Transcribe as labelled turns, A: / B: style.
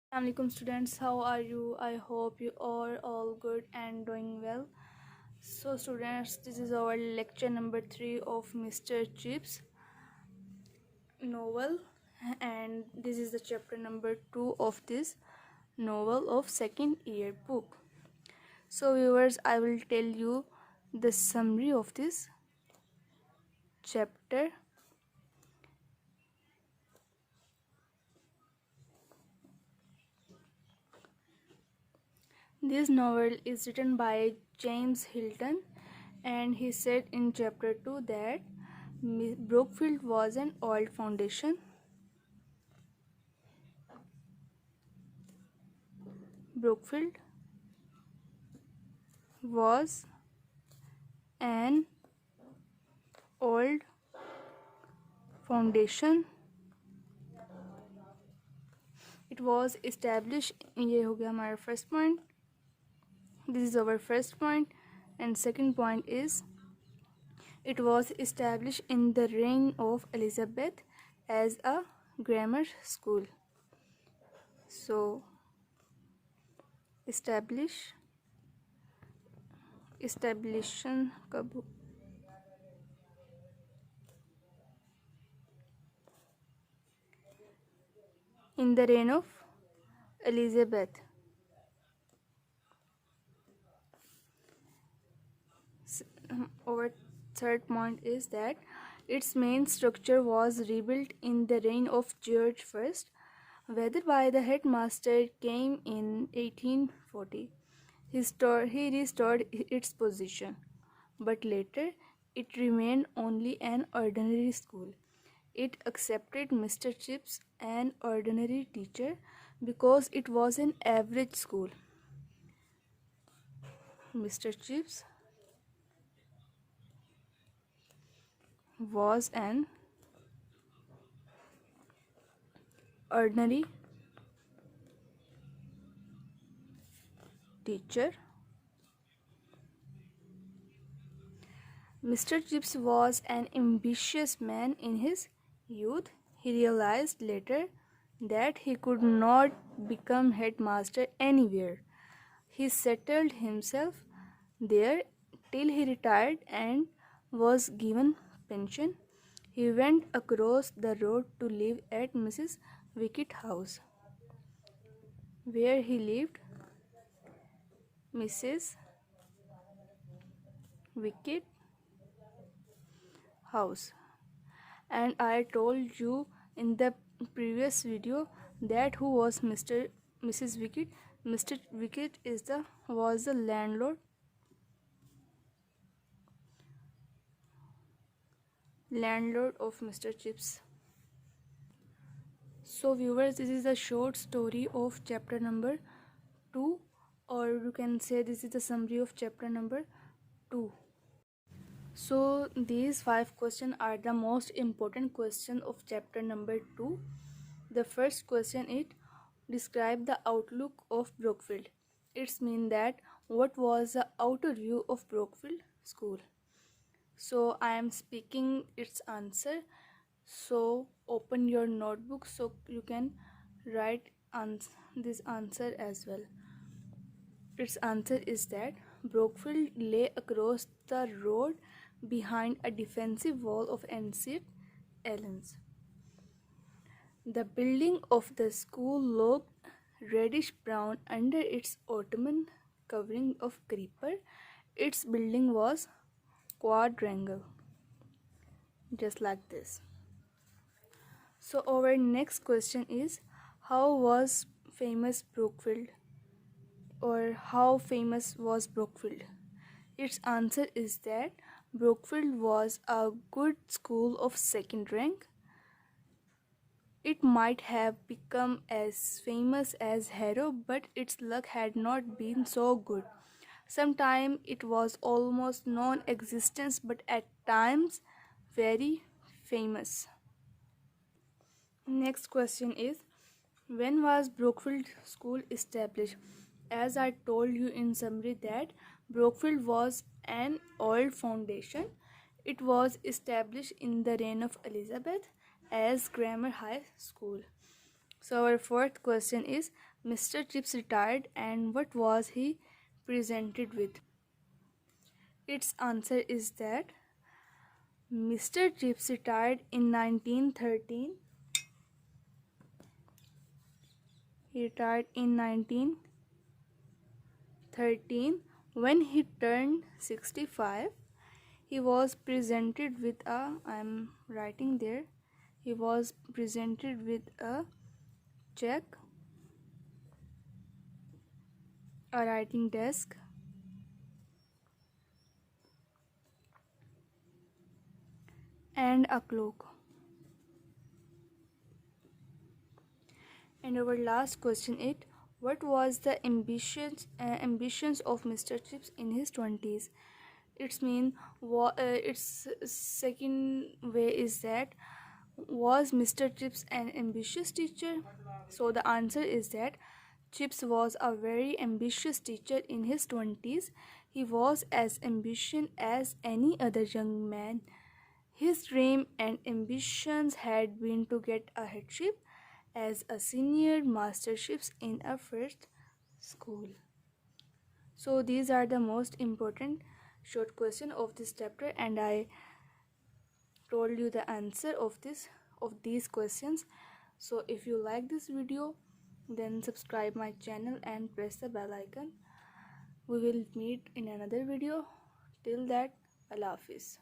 A: Assalamualaikum students, how are you? I hope you are all good and doing well. So students, this is our lecture number 3 of Mr. Chips novel, and this is the chapter number 2 of this novel of second year book. So viewers, I will tell you the summary of this chapter. This novel is written by James Hilton, and he said in chapter 2 that Brookfield was an old foundation. Brookfield was an old foundation. It was established. ये हो गया हमारा first point. This is our first point, and second point is it was established in the reign of Elizabeth as a grammar school. So establishing कब in the reign of Elizabeth. Our third point is that its main structure was rebuilt in the reign of George I, whether by the headmaster came in 1840. He restored its position, but later it remained only an ordinary school. It accepted Mr. Chips, an ordinary teacher, because it was an average school. Mr. Chips was an ordinary teacher. Mr. Chips was an ambitious man in his youth. He realized later that he could not become headmaster anywhere. He settled himself there till he retired and was given pension. He went across the road to live at Mrs. Wicket's house, where he lived. Mrs. Wicket house. And I told you in the previous video that who was Mrs. Wicket. Mr. Wicket was the landlord of Mr. Chips. So viewers, this is a short story of chapter number 2, or you can say this is the summary of chapter number 2. So these 5 questions are the most important question of chapter number 2. The first question is describe the outlook of Brookfield. It's mean that what was the outer view of Brookfield school. So I am speaking its answer. So open your notebook so you can write this answer as well. Its answer is that Brookfield lay across the road behind a defensive wall of ancient elms. The building of the school looked reddish-brown under its Ottoman covering of creeper. Its building was quadrangle, just like this. So our next question is, how was famous Brookfield, or how famous was Brookfield? Its answer is that Brookfield was a good school of second rank. It might have become as famous as Harrow, but its luck had not been so good. Sometimes it was almost non-existent, but at times very famous. Next question is, when was Brookfield School established? As I told you in summary that Brookfield was an old foundation. It was established in the reign of Elizabeth as Grammar High School. So our fourth question is, Mr. Chips retired and what was he presented with? Its answer is that Mr. Chips retired in 1913. He retired in 1913. When he turned 65, he was presented with I'm writing there, he was presented with a check, a writing desk, and a cloak. And our last question is, what was the ambitions of Mr. Chips in his 20s? Its second way is that, was Mr. Chips an ambitious teacher? So the answer is that Chips was a very ambitious teacher in his 20s. He was as ambitious as any other young man. His dream and ambitions had been to get a headship as a senior masterships in a first school. So these are the most important short question of this chapter, and I told you the answer of these questions. So if you like this video, then subscribe my channel and press the bell icon. We will meet in another video. Till that, Allah Hafiz.